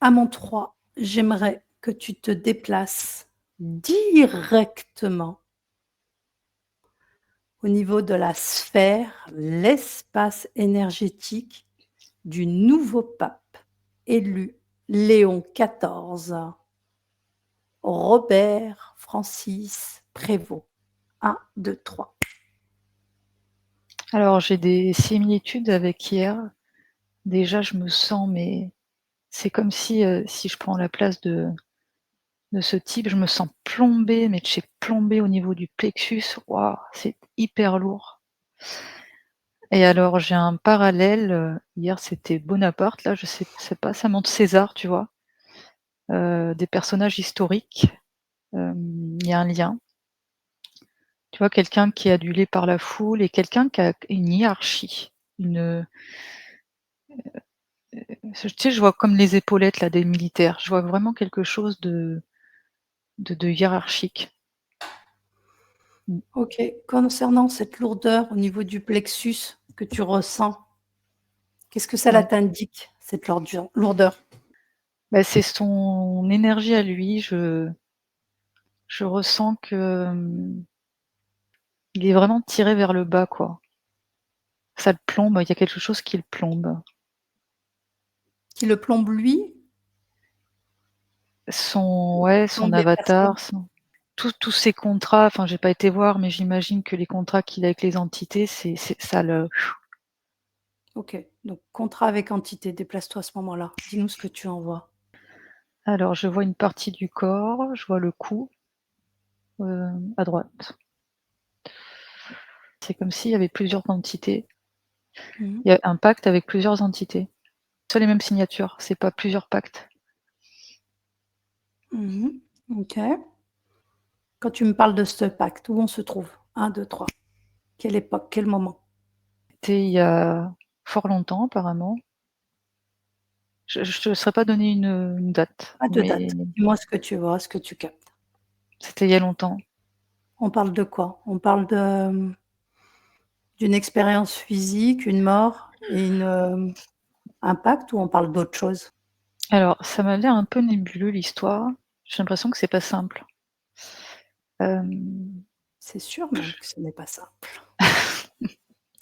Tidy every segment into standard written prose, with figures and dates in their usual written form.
À mon 3, j'aimerais que tu te déplaces directement au niveau de la sphère, l'espace énergétique du nouveau pape élu Léon XIV, Robert Francis Prévost. 1, 2, 3. Alors, j'ai des similitudes avec hier. Déjà, je me sens, mais c'est comme si je prends la place de ce type, je me sens plombée, mais de chez plombée au niveau du plexus. Waouh, c'est hyper lourd. Et alors, j'ai un parallèle, hier, c'était Bonaparte, là, je sais pas, ça montre César, tu vois? Des personnages historiques, il y a un lien. Tu vois? Quelqu'un qui est adulé par la foule et quelqu'un qui a une hiérarchie, une, tu sais, je vois comme les épaulettes là des militaires. Je vois vraiment quelque chose de hiérarchique. Mmh. OK. Concernant cette lourdeur au niveau du plexus que tu ressens, qu'est-ce que cela Ouais. t'indique, cette lourdeur? Bah, c'est son énergie à lui. Je ressens que, il est vraiment tiré vers le bas, quoi. Ça le plombe, il y a quelque chose qui le plombe. Qui le plombe lui? Son Plombe les personnes? avatar, tous ses contrats, enfin, j'ai pas été voir, mais j'imagine que les contrats qu'il a avec les entités, c'est ça le OK, donc contrat avec entité, déplace-toi à ce moment-là. Dis-nous ce que tu en vois. alors je vois une partie du corps, je vois le cou, à droite. C'est comme s'il y avait plusieurs entités. Mmh mh. Il y a un pacte avec plusieurs entités. Sur les mêmes signatures, c'est pas plusieurs pactes. Mmh. OK. Quand tu me parles de ce pacte, où on se trouve? 1, 2, 3. Quelle époque? Quel moment? C'était il y a fort longtemps apparemment. Je te saurais pas donner une date, Pas de mais date. Dis-moi ce que tu vois, ce que tu captes. c'était il y a longtemps. On parle de quoi? On parle de, d'une expérience physique, une mort et un pacte ou on parle d'autre chose? Alors ça m'a l'air un peu nébuleux l'histoire. J'ai l'impression que c'est pas simple. Hem, C'est sûr même que ce n'est pas simple.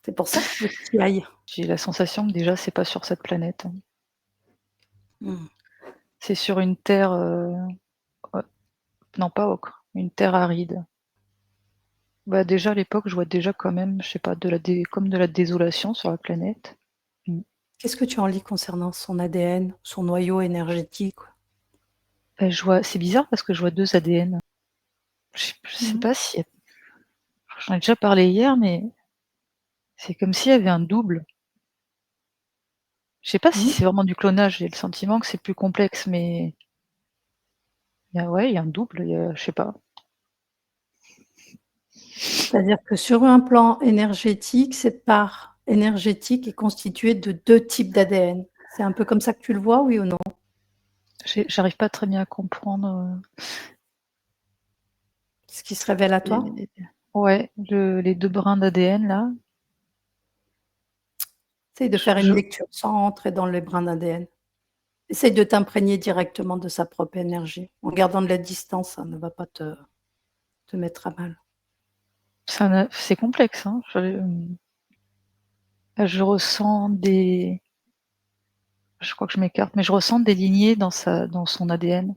C'est pour ça que je veux que tu y ailles. j'ai la sensation que déjà c'est pas sur cette planète. Mmh. C'est sur une terre, non pas ocre, une terre aride. Bah, déjà à l'époque, je vois déjà quand même, je sais pas, de la désolation sur la planète. Mmh. Qu'est-ce que tu en lis concernant son ADN, son noyau énergétique? Bah, je vois c'est bizarre parce que je vois 2 ADN. Je sais Mmh. pas si j'en ai déjà parlé hier, mais c'est comme s'il y avait un double. Je sais pas si Mmh. c'est vraiment du clonage, j'ai le sentiment que c'est plus complexe, mais il y a un double, je sais pas. C'est-à-dire que sur un plan énergétique, cette part énergétique est constituée de 2 types d'ADN. C'est un peu comme ça que tu le vois, oui ou non? J'arrive pas très bien à comprendre, Ce qui se révèle à toi? les ouais, les 2 brins d'ADN là. Essaye de faire une Je lecture sans entrer dans les brins d'ADN. Essaye de t'imprégner directement de sa propre énergie. En gardant de la distance, ça ne va pas te mettre à mal. c'est complexe, hein. Je ressens je crois que je m'écarte, mais je ressens des lignées dans son ADN.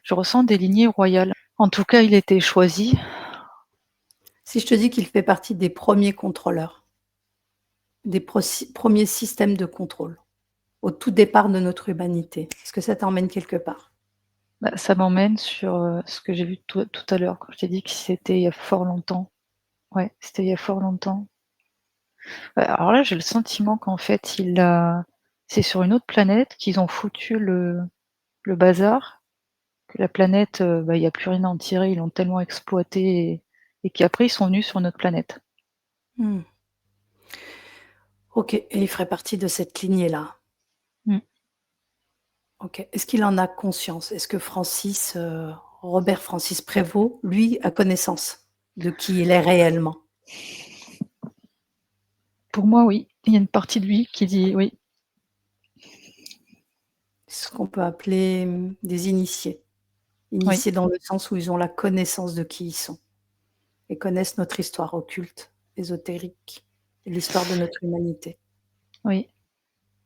Je ressens des lignées royales. En tout cas, il était choisi. Si je te dis qu'il fait partie des premiers contrôleurs, des premiers systèmes de contrôle, au tout départ de notre humanité, est-ce que ça t'emmène quelque part? Bah, ça m'emmène sur, ce que j'ai vu tout à l'heure quand je t'ai dit que c'était il y a fort longtemps. Ouais, c'était il y a fort longtemps. Bah, alors là, j'ai le sentiment qu'en fait, c'est sur une autre planète qu'ils ont foutu le bazar, que la planète, bah, il y a plus rien à en tirer, ils l'ont tellement exploité et qu'après ils sont venus sur notre planète. Mmh. OK, et il ferait partie de cette lignée-là. Mmh. OK. Est-ce qu'il en a conscience? Est-ce que Robert Francis Prévost, lui, a connaissance de qui il est réellement? Pour moi, oui, il y a une partie de lui qui dit: «Oui». ce qu'on peut appeler, des initiés. Oui, Initiés dans le sens où ils ont la connaissance de qui ils sont et connaissent notre histoire occulte, ésotérique et l'histoire de notre humanité. oui.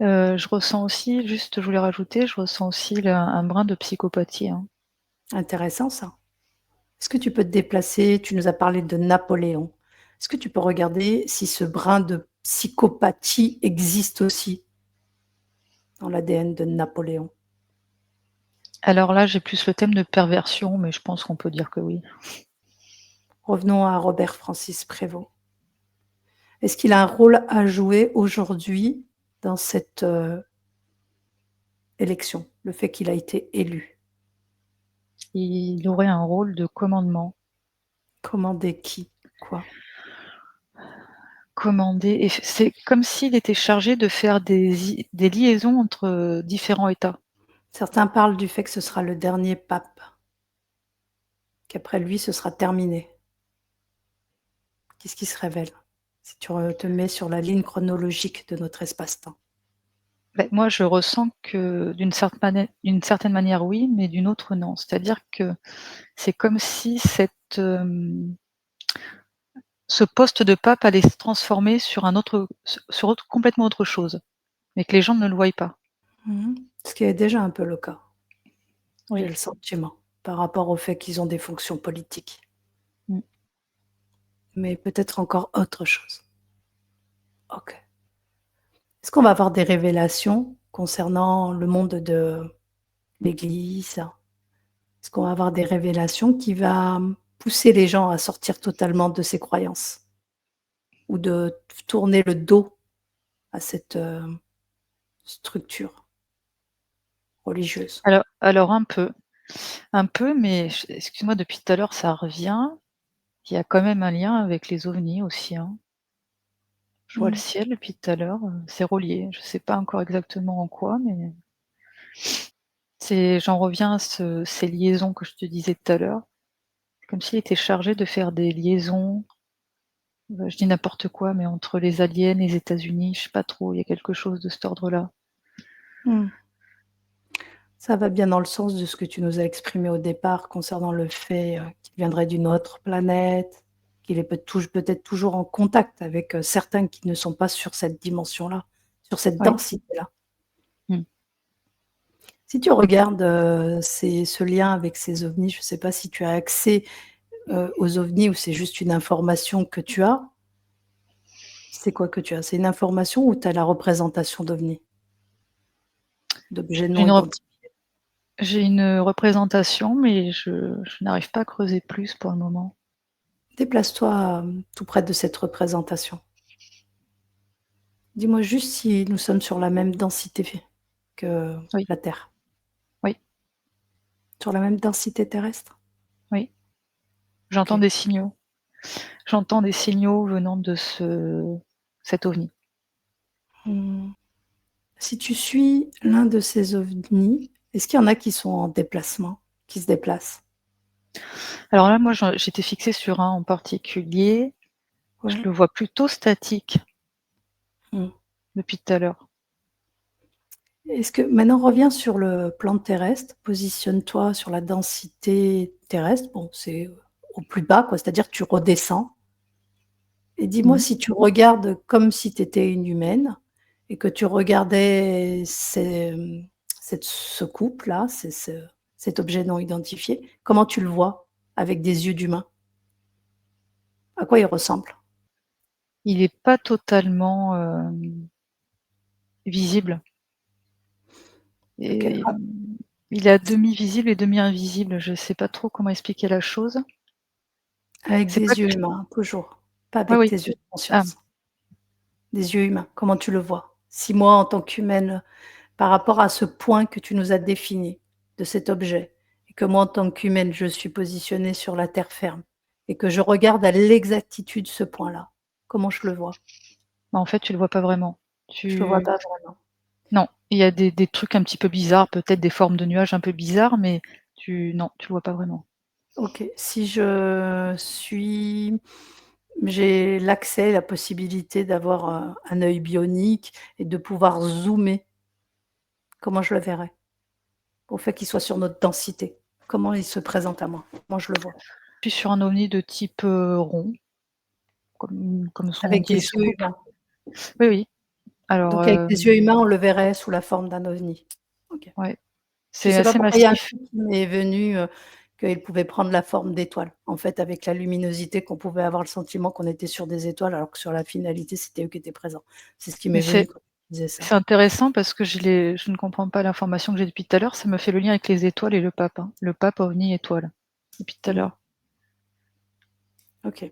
Je ressens aussi, juste je voulais rajouter, je ressens aussi le un brin de psychopathie, hein. Intéressant ça. Est-ce que tu peux te déplacer? Tu nous as parlé de Napoléon. Est-ce que tu peux regarder si ce brin de psychopathie existe aussi dans l'ADN de Napoléon? Alors là, j'ai plus le thème de perversion, mais je pense qu'on peut dire que oui. Revenons à Robert Francis Prévost. Est-ce qu'il a un rôle à jouer aujourd'hui dans cette, élection? Le fait qu'il a été élu? Il aurait un rôle de commandement. Commander qui? Quoi? Commander et c'est comme s'il était chargé de faire des liaisons entre, différents États. Certains parlent du fait que ce sera le dernier pape, qu'après lui, ce sera terminé. Qu'est-ce qui se révèle? Si tu te mets sur la ligne chronologique de notre espace-temps. Beh, moi, je ressens que d'une certaine manière, oui, mais d'une autre, non. C'est-à-dire que c'est comme si ce poste de pape allait se transformer sur un autre sur autre complètement autre chose, mais que les gens ne le voient pas. Mmh. Ce qui est déjà un peu le cas, j'ai Oui. le sentiment, par rapport au fait qu'ils ont des fonctions politiques, Mmh. mais peut-être encore autre chose. OK. Est-ce qu'on va avoir des révélations concernant le monde de l'Église? Est-ce qu'on va avoir des révélations qui va, pousser les gens à sortir totalement de ces croyances? Ou de tourner le dos à cette, structure religieuse? Alors un peu, mais excuse-moi, depuis tout à l'heure, ça revient. Il y a quand même un lien avec les ovnis aussi, hein. Je vois le Mmh. ciel depuis tout à l'heure, c'est relié. Je sais pas encore exactement en quoi, mais j'en reviens à ces liaisons que je te disais tout à l'heure, comme s'il était chargé de faire des liaisons, je dis n'importe quoi, mais entre les aliens, les États-Unis, je sais pas trop, il y a quelque chose de cet ordre-là. Mmh. Ça va bien dans le sens de ce que tu nous as exprimé au départ concernant le fait, qu'il viendrait d'une autre planète, qu'il est peut-être toujours en contact avec, certains qui ne sont pas sur cette dimension-là, sur cette Oui. densité-là. Mmh. Si tu regardes, ce lien avec ces ovnis, je ne sais pas si tu as accès, aux ovnis ou c'est juste une information que tu as? C'est quoi que tu as? C'est une information ou tu as la représentation d'ovnis? D'objets J'ai non une rep identifiés? j'ai une représentation, mais je n'arrive pas à creuser plus pour le moment. Déplace-toi, tout près de cette représentation. Dis-moi juste si nous sommes sur la même densité que Oui, la Terre? oui, Sur la même densité terrestre? oui, j'entends OK. des signaux. J'entends des signaux venant de cet OVNI. Mmh. Si tu suis l'un de ces ovnis, est-ce qu'il y en a qui sont en déplacement, qui se déplacent? Alors là, moi, j'étais fixée sur un en particulier. Je Ouais? le vois plutôt statique Mmh. depuis tout à l'heure. Est-ce que maintenant reviens sur le plan terrestre, positionne-toi sur la densité terrestre, bon, c'est, au plus bas quoi, c'est-à-dire que tu redescends et dis-moi Mmh. si tu regardes comme si tu étais une humaine et que tu regardais ce couple-là, cet objet non identifié, comment tu le vois avec des yeux d'humain? À quoi il ressemble? Il est pas totalement, visible OK. et Ah, il est à demi visible et demi invisible. Je sais pas trop comment expliquer la chose. avec C'est pas des que yeux je humains, toujours, pas Oui, avec oui. tes yeux de Ah, conscience. Des yeux humains, comment tu le vois? Si moi, en tant qu'humaine, par rapport à ce point que tu nous as défini, de cet objet et que moi, en tant qu'humaine, je suis positionnée sur la terre ferme et que je regarde à l'exactitude ce point-là, comment je le vois? bah, en fait, tu le vois pas vraiment. Je le vois Tu pas vraiment. Non, il y a des trucs un petit peu bizarres, peut-être des formes de nuages un peu bizarres, mais non, tu le vois pas vraiment. OK, si j'ai l'accès, la possibilité d'avoir, un œil bionique et de pouvoir zoomer, comment je le verrais? au fait qu'il soit sur notre densité? Comment il se présente à moi? Moi, je le vois. Je suis sur un ovni de type, rond, comme son nom Avec dit, des les yeux soucoupes. humains. Oui, oui. Alors, Donc avec des yeux humains, on le verrait sous la forme d'un ovni. OK. ouais, Je c'est sais pas assez pourquoi il y a un massif. truc qui m'est venu, qu'il pouvait prendre la forme d'étoiles. En fait, avec la luminosité, qu'on pouvait avoir le sentiment qu'on était sur des étoiles, alors que sur la finalité, c'était eux qui étaient présents. C'est ce qui Mais m'est venu quand tu disais ça. c'est intéressant parce que je ne comprends pas l'information que j'ai depuis tout à l'heure, ça me fait le lien avec les étoiles et le pape, hein. Le pape, ovni, étoile, depuis tout à Mmh. l'heure. OK.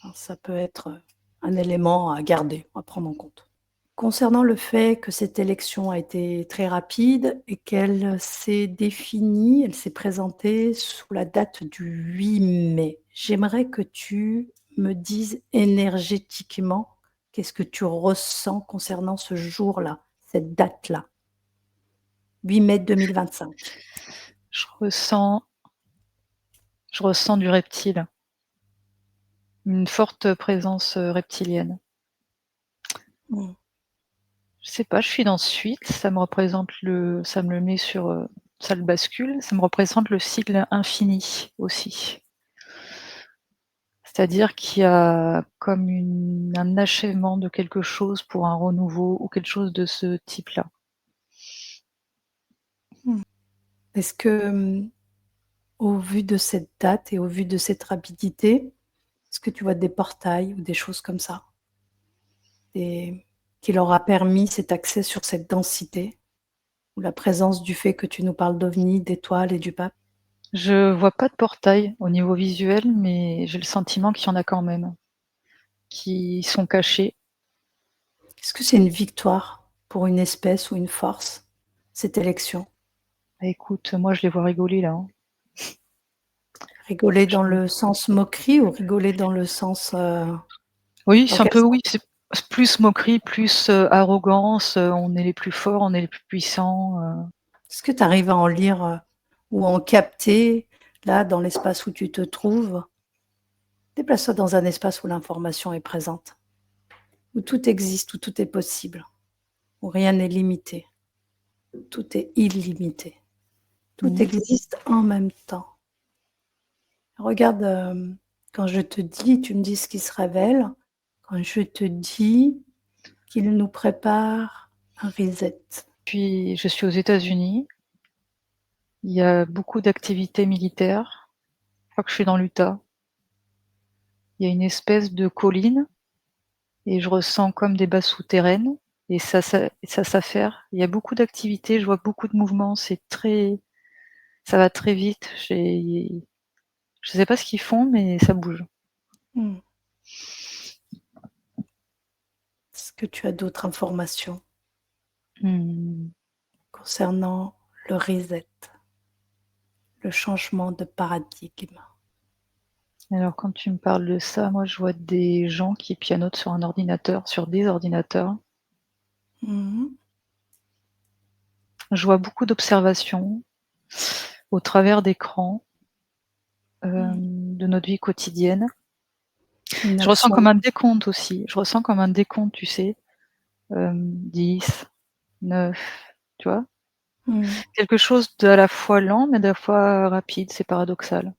Alors ça peut être, un élément à garder, à prendre en compte. Concernant le fait que cette élection a été très rapide et qu'elle s'est définie, elle s'est présentée sous la date du 8 mai. J'aimerais que tu me dises énergétiquement, qu'est-ce que tu ressens concernant ce jour-là, cette date-là? 8 mai 2025. Je ressens je ressens du reptile, une forte présence, reptilienne. Mmh. Je sais pas, je suis dans Suite, ça me le met sur, ça le bascule, ça me représente le cycle infini aussi. C'est-à-dire qu'il y a comme un achèvement de quelque chose pour un renouveau ou quelque chose de ce type-là. Mmh. Est-ce que, au vu de cette date et au vu de cette rapidité, est-ce que tu vois des portails ou des choses comme ça? Des Qui leur a permis cet accès sur cette densité ou la présence du fait que tu nous parles d'ovnis, d'étoiles et du pape? Je vois pas de portail au niveau visuel, mais j'ai le sentiment qu'il y en a quand même, qui sont cachés. Est-ce que c'est une victoire pour une espèce ou une force, cette élection? Bah, écoute, moi je les vois rigoler là, hein. Rigoler dans Je le sens moquerie ou rigoler dans le sens, Oui, dans c'est un quel peu sens? oui, c'est plus moquerie, plus, arrogance, on est les plus forts, on est les plus puissants, Est-ce que tu arrives à en lire, ou à en capter, là, dans l'espace où tu te trouves? Déplace-toi dans un espace où l'information est présente, où tout existe, où tout est possible, où rien n'est limité, tout est illimité. Tout Mmh. existe en même temps. Regarde, quand je te dis, tu me dis ce qui se révèle, quand je te dis qu'il nous prépare un reset. Puis je suis aux États-Unis, il y a beaucoup d'activités militaires. Je crois que je suis dans l'Utah. Il y a une espèce de colline et je ressens comme des bases souterraines et ça s'affaire. Il y a beaucoup d'activités, je vois beaucoup de mouvements, ça va très vite. Je sais pas ce qu'ils font, mais ça bouge. Mmh. Est-ce que tu as d'autres informations Mmh. concernant le reset, le changement de paradigme? Alors quand tu me parles de ça, moi je vois des gens qui pianotent sur des ordinateurs. Mmh. Je vois beaucoup d'observations au travers d'écrans, Mmh. de notre vie quotidienne. Une Je ressens action. comme un décompte aussi. Je ressens comme un décompte, tu sais, 10, 9, tu vois? Mmh. Quelque chose d'à la fois lent, mais à la fois rapide, c'est paradoxal.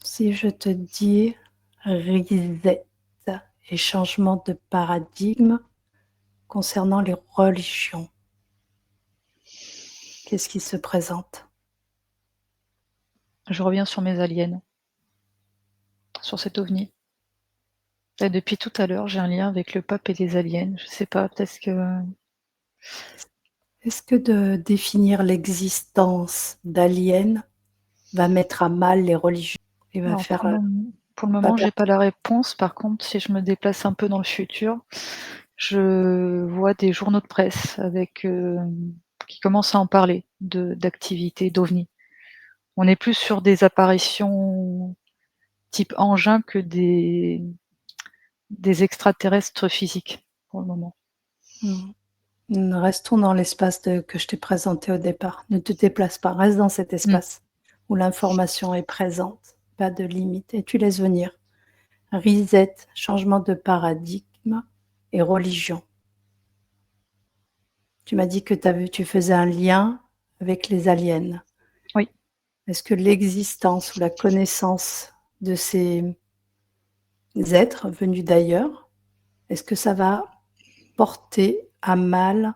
Si je te dis reset et changement de paradigme concernant les religions, qu'est-ce qui se présente? Je reviens sur mes aliens, sur cet ovni. Et depuis tout à l'heure, j'ai un lien avec le pape et les aliens. Je sais pas, peut-être que Est-ce que de définir l'existence d'aliens va mettre à mal les religions et va alors faire, pour le va moment, j'ai perdre. pas la réponse. Par contre, si je me déplace un peu dans le futur, je vois des journaux de presse avec, qui commencent à en parler d'activités d'ovnis. On est plus sur des apparitions type engin que des extraterrestres physiques, pour le moment. Mmh. Restons dans l'espace que je t'ai présenté au départ. Ne te déplace pas, reste dans cet Mmh. espace où l'information est présente, pas de limite et tu laisses venir. Reset, changement de paradigme et religion. Tu m'as dit que tu faisais un lien avec les aliens. Oui. Est-ce que l'existence ou la connaissance de ces êtres venus d'ailleurs, est-ce que ça va porter à mal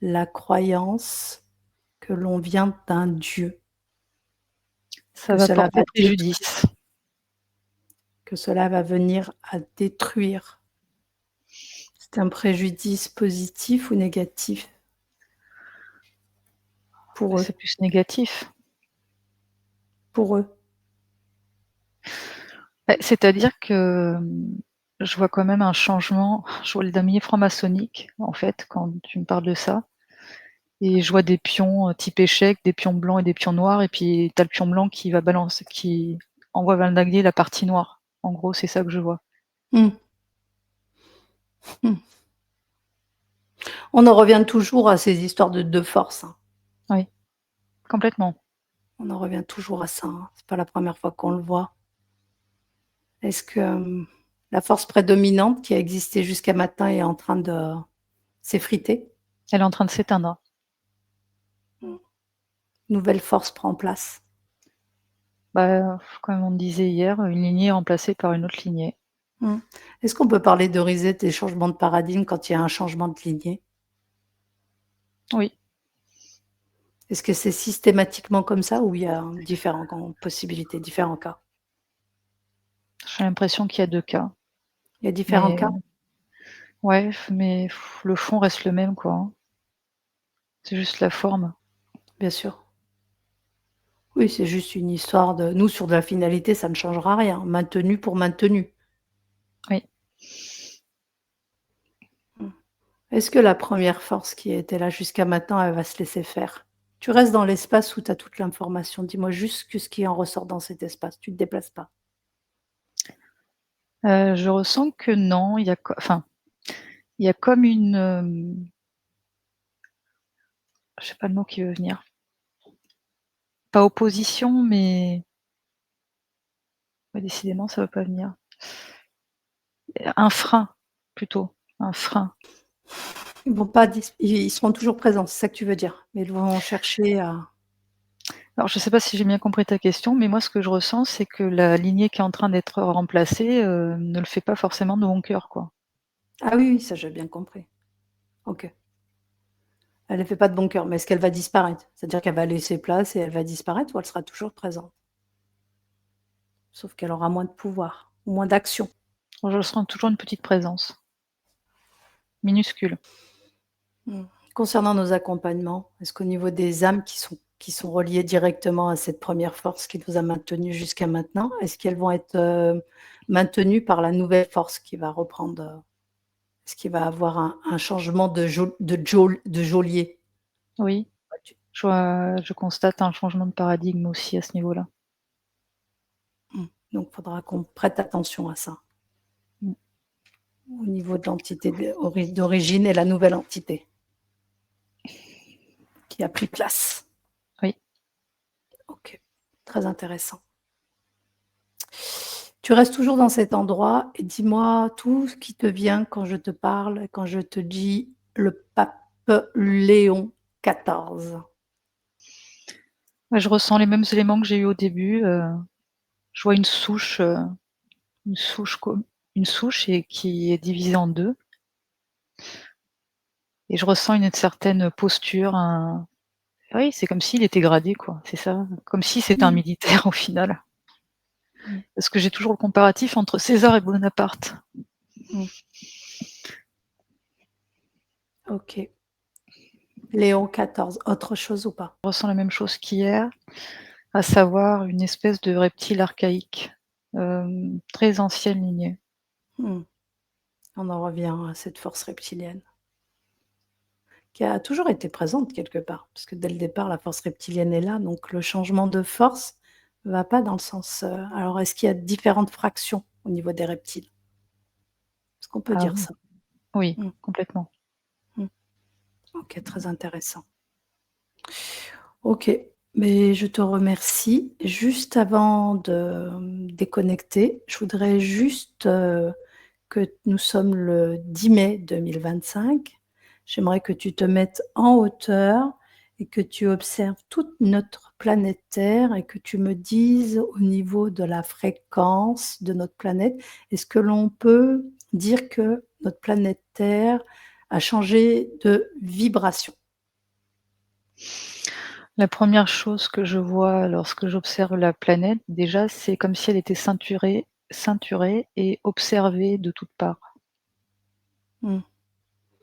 la croyance que l'on vient d'un Dieu? Ça Que va cela porter va détruire, préjudice. que cela va venir à détruire? C'est un préjudice positif ou négatif Bah, pour eux? c'est plus négatif. Pour eux? Bah, c'est-à-dire que, je vois quand même un changement. Je vois le damier franc-maçonnique, en fait, quand tu me parles de ça et je vois des pions, type échec, des pions blancs et des pions noirs et puis tu as le pion blanc qui envoie vers le damier la partie noire. En gros, c'est ça que je vois. Mmh. Mmh. On en revient toujours à ces histoires de 2 forces, hein. Oui, complètement. On en revient toujours à ça, hein. C'est pas la première fois qu'on le voit. Est-ce que, la force prédominante qui a existé jusqu'à maintenant est en train de s'effriter? Elle est en train de s'éteindre. Mmh. Nouvelle force prend place. Bah, comme on disait hier, une lignée est remplacée par une autre lignée. Mmh. Est-ce qu'on peut parler de reset et changement de paradigme quand il y a un changement de lignée? Oui, Est-ce que c'est systématiquement comme ça ou il y a différentes possibilités, différents cas? j'ai l'impression qu'il y a 2 cas, Il y a différents mais cas? ouais, mais le fond reste le même, quoi, hein. C'est juste la forme. Bien sûr. Oui, c'est juste une histoire de nous, sur de la finalité, ça ne changera rien. Maintenu pour maintenu. Oui. Mmh. Est-ce que la première force qui était là jusqu'à maintenant, elle va se laisser faire? Tu restes dans l'espace où tu as toute l'information. Dis-moi juste que ce qui en ressort dans cet espace. Tu te déplaces pas. Je ressens que non, il y a comme une, je sais pas le mot qui veut venir. Pas opposition, mais ouais, décidément ça veut pas venir. Un frein, plutôt, un frein. Ils vont pas ils seront toujours présents, c'est ça que tu veux dire? Mais ils vont chercher à Alors je sais pas si j'ai bien compris ta question, mais moi ce que je ressens, c'est que la lignée qui est en train d'être remplacée, ne le fait pas forcément de bon cœur, quoi. ah oui, oui, ça j'ai bien compris. OK. Elle ne fait pas de bon cœur, mais est-ce qu'elle va disparaître? C'est-à-dire qu'elle va laisser place et elle va disparaître ou elle sera toujours présente? Sauf qu'elle aura moins de pouvoir, ou moins d'action. Je ressens toujours une petite présence, minuscule. Mmh. Concernant nos accompagnements, est-ce qu'au niveau des âmes qui sont reliées directement à cette première force qui nous a maintenus jusqu'à maintenant, est-ce qu'elles vont être, maintenues par la nouvelle force qui va reprendre, est-ce qu'il va avoir un changement de geôlier? Oui, Tu je constate un changement de paradigme aussi à ce niveau-là. donc il faudra qu'on prête attention à ça, Mmh. au niveau de l'entité d'origine et la nouvelle entité qui a pris place. Oui. OK, très intéressant. Tu restes toujours dans cet endroit et dis-moi tout ce qui te vient quand je te parle, quand je te dis le pape Léon XIV. Ouais, je ressens les mêmes éléments que j'ai eu au début, je vois une souche com une souche et qui est divisée en 2 et je ressens une certaine posture, un oui, c'est comme s'il était gradé, quoi, c'est ça, comme si c'était un Mmh, militaire au final. mmh, Parce que j'ai toujours le comparatif entre César et Bonaparte. mmh. OK. Léon XIV, autre chose ou pas? Je ressens la même chose qu'hier, à savoir une espèce de reptile archaïque, très ancienne lignée. Mmh. On en revient à cette force reptilienne qui a toujours été présente quelque part, puisque dès le départ, la force reptilienne est là, donc le changement de force va pas dans le sens, alors est-ce qu'il y a différentes fractions au niveau des reptiles? Est-ce qu'on peut Ah dire oui, ça? oui, Mmh, complètement. mmh. OK, très intéressant. OK, mais je te remercie. Juste avant de, déconnecter, je voudrais juste, que nous sommes le 10 mai 2025. J'aimerais que tu te mettes en hauteur et que tu observes toute notre planète Terre et que tu me dises au niveau de la fréquence de notre planète, est-ce que l'on peut dire que notre planète Terre a changé de vibration? La première chose que je vois lorsque j'observe la planète, déjà, c'est comme si elle était ceinturée et observée de toutes parts. Mmh.